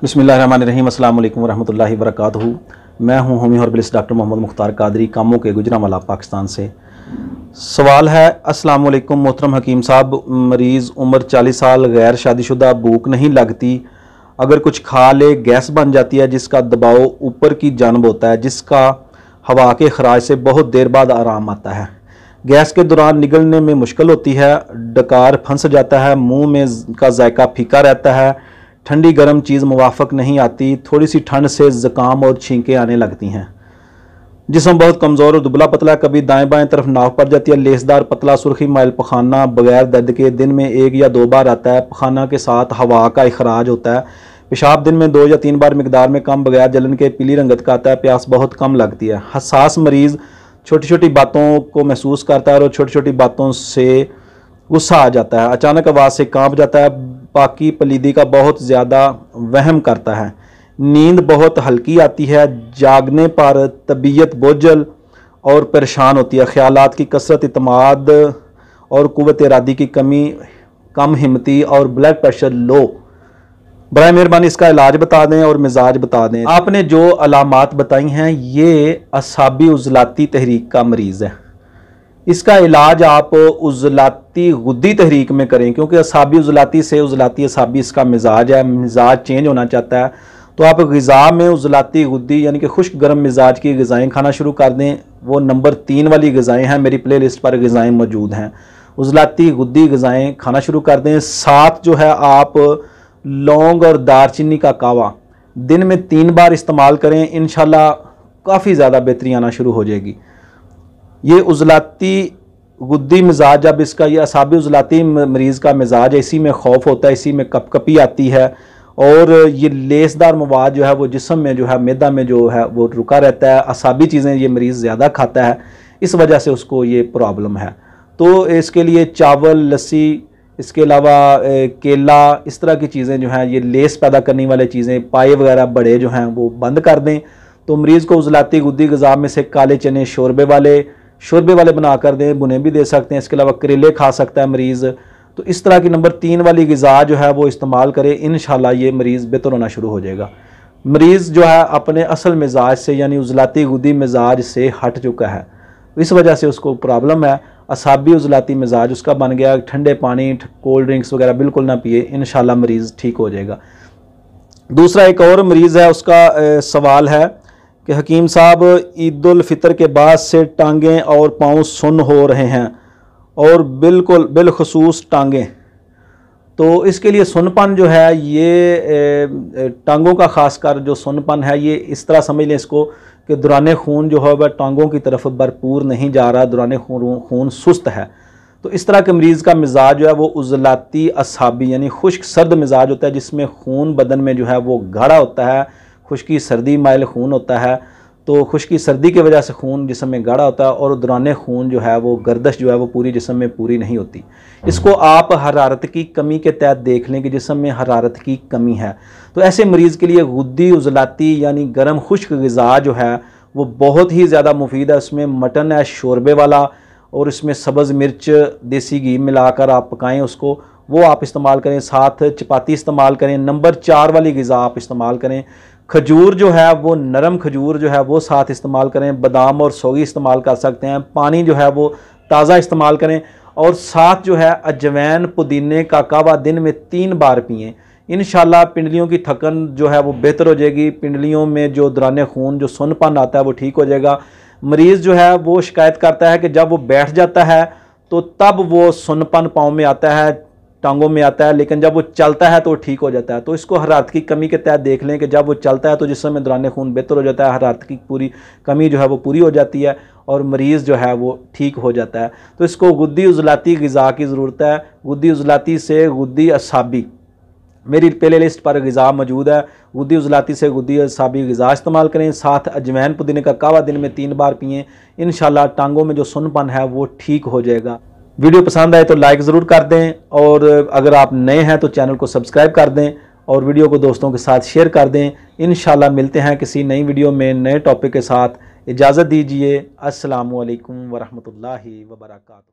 बिस्मिल्लाहिर्रहमानिर्रहीम अस्सलाम वालेकुम रहमतुल्लाहि वबरकातुहू। मैं हूं होमी हर्बलिस्ट डॉक्टर मोहम्मद मुख्तार कादरी, कामों के गुजरांवाला, पाकिस्तान से। सवाल है, अस्सलाम वालेकुम मोहतरम हकीम साहब, मरीज़ उम्र 40 साल, गैर शादीशुदा, भूख नहीं लगती, अगर कुछ खा ले गैस बन जाती है जिसका दबाव ऊपर की जानब होता है, जिसका हवा के खराज से बहुत देर बाद आराम आता है। गैस के दौरान निगलने में मुश्किल होती है, डकार फंस जाता है, मुंह में का जायका फीका रहता है, ठंडी गर्म चीज़ मुवाफक नहीं आती, थोड़ी सी ठंड से ज़ुकाम और छींकें आने लगती हैं। जिस्म बहुत कमज़ोर और दुबला पतला, कभी दाएं बाएं तरफ नाव पड़ जाती है, लेसदार पतला सुर्खी माइल पखाना बगैर दर्द के दिन में 1 या 2 बार आता है। पखाना के साथ हवा का इखराज होता है। पेशाब दिन में 2 या 3 बार मिकदार में कम, बगैर जलन के पीली रंगत का आता है। प्यास बहुत कम लगती है। हसास मरीज़ छोटी छोटी बातों को महसूस करता है और छोटी छोटी बातों से गुस्सा आ जाता है। अचानक आवाज़ से कांप जाता है। बाकी पलीदी का बहुत ज़्यादा वहम करता है। नींद बहुत हल्की आती है। जागने पर तबीयत बोझल और परेशान होती है। ख्यालात की कसरत, इत्मीनान और कुव्वत इरादी की कमी, कम हिम्मती और ब्लड प्रेशर लो। बराए मेहरबानी इसका इलाज बता दें और मिजाज बता दें। आपने जो अलामात बताई हैं ये असाबी उज़लाती तहरीक का मरीज़ है। इसका इलाज आप उज़लाती गुद्दी तहरीक में करें, क्योंकि असाबी उज़लाती से उज़लाती असाबी इसका मिजाज है। मिजाज चेंज होना चाहता है तो आप ग़िज़ा में उज़लाती गुद्दी यानी कि खुश्क गर्म मिजाज की ग़िज़ाएँ खाना शुरू कर दें। वो नंबर 3 वाली ग़िज़ाएँ हैं, मेरी प्ले लिस्ट पर ग़िज़ाएँ मौजूद हैं। उज़लाती गुद्दी ग़िज़ाएँ खाना शुरू कर दें। साथ जो है आप लौंग और दारचीनी का कावा दिन में 3 बार इस्तेमाल करें। इंशाल्लाह काफ़ी ज़्यादा बेहतरी आना शुरू हो जाएगी। ये उज़लाती गुद्दी मिजाज, जब इसका ये असाबी उज़लाती मरीज़ का मिजाज है, इसी में खौफ होता है, इसी में कपकपी आती है और ये लेसदार मवाद जो है वो जिस्म में जो है मैदा में जो है वो रुका रहता है। असाबी चीज़ें ये मरीज़ ज़्यादा खाता है, इस वजह से उसको ये प्रॉब्लम है। तो इसके लिए चावल, लस्सी, इसके अलावा केला, इस तरह की चीज़ें जो हैं, ये लेस पैदा करने वाली चीज़ें, पाए वगैरह बड़े जो हैं वो बंद कर दें। तो मरीज़ को उज़लाती गुद्दी ग़िज़ा में से काले चने शोरबे वाले बना कर दें, बुने भी दे सकते हैं। इसके अलावा करेले खा सकता है मरीज़। तो इस तरह की नंबर 3 वाली ग़िज़ा जो है वो इस्तेमाल करे, इंशाल्लाह ये मरीज़ बेहतर होना शुरू हो जाएगा। मरीज़ जो है अपने असल मिजाज से यानी उज़लाती गुद्दी मिजाज से हट चुका है, इस वजह से उसको प्रॉब्लम है। असाबी उज़लाती मिजाज उसका बन गया। ठंडे पानी, कोल्ड ड्रिंक्स वगैरह बिल्कुल ना पिए, इंशाल्लाह मरीज़ ठीक हो जाएगा। दूसरा एक और मरीज़ है, उसका सवाल है कि हकीम साहब, ईद उल फितर के बाद से टांगें और पाँव सुन्न हो रहे हैं और बिलखुसूस टांगें। तो इसके लिए सुन्नपन जो है, ये टांगों का खासकर जो सुन्नपन है, ये इस तरह समझ लें इसको कि दौरान खून जो है वह टांगों की तरफ भरपूर नहीं जा रहा, दौरान खून सुस्त है। तो इस तरह के मरीज़ का मिजाज जो है वो उज़लाती असाबी यानी खुश्क सर्द मिजाज होता है, जिसमें खून बदन में जो है वो गाढ़ा होता है। खुश्की सर्दी माइल खून होता है, तो खुश्की सर्दी की वजह से खून जिस्म में गाढ़ा होता है और दौरान खून जो है वो गर्दश जो है वो पूरी जिस्म में पूरी नहीं होती। इसको आप हरारत की कमी के तहत देख लें कि जिस्म में हरारत की कमी है। तो ऐसे मरीज़ के लिए गुद्दी उज़लाती यानी गर्म खुश्क ग़िज़ा जो है वो बहुत ही ज़्यादा मुफीद है। उसमें मटन है शोरबे वाला और इसमें सब्ज़ मिर्च, देसी घी मिलाकर आप पकाएँ उसको, वो आप इस्तेमाल करें। साथ चपाती इस्तेमाल करें। नंबर 4 वाली ग़िज़ा आप इस्तेमाल करें। खजूर जो है वो नरम खजूर जो है वो साथ इस्तेमाल करें। बादाम और सौगी इस्तेमाल कर सकते हैं। पानी जो है वो ताज़ा इस्तेमाल करें और साथ जो है अजवैन, पुदीने का कावा दिन में 3 बार पिएँ। इंशाल्लाह पिंडलियों की थकन जो है वो बेहतर हो जाएगी। पिंडलियों में जो दौरान खून जो सुन्नपन आता है वो ठीक हो जाएगा। मरीज़ जो है वो शिकायत करता है कि जब वो बैठ जाता है तो तब वो सुन्नपन पाँव में आता है, टांगों में आता है, लेकिन जब वो चलता है तो वो ठीक हो जाता है। तो इसको हरारत की कमी के तहत देख लें कि जब वो चलता है तो जिसमें में दौरान खून बेहतर हो जाता है, हरारत की पूरी कमी जो है वो पूरी हो जाती है और मरीज़ जो है वो ठीक हो जाता है। तो इसको गुद्दी उज़लाती ग़िज़ा की ज़रूरत है। गुद्दी उज़लाती से गुद्दी असाबी, मेरी प्ले लिस्ट पर ग़िज़ा मौजूद है। गुद्दी उज़लाती से गुद्दी असाबी ग़िज़ा इस्तेमाल करें। साथ अजवैन, पुदीने का कावा दिन में 3 बार पिएँ। इंशाल्लाह टांगों में जो सुन्नपन है वो ठीक हो जाएगा। वीडियो पसंद आए तो लाइक ज़रूर कर दें और अगर आप नए हैं तो चैनल को सब्सक्राइब कर दें और वीडियो को दोस्तों के साथ शेयर कर दें। इंशाल्लाह मिलते हैं किसी नई वीडियो में नए टॉपिक के साथ। इजाज़त दीजिए। अस्सलामु अलैकुम वरहमतुल्लाहि वबरकातुहू।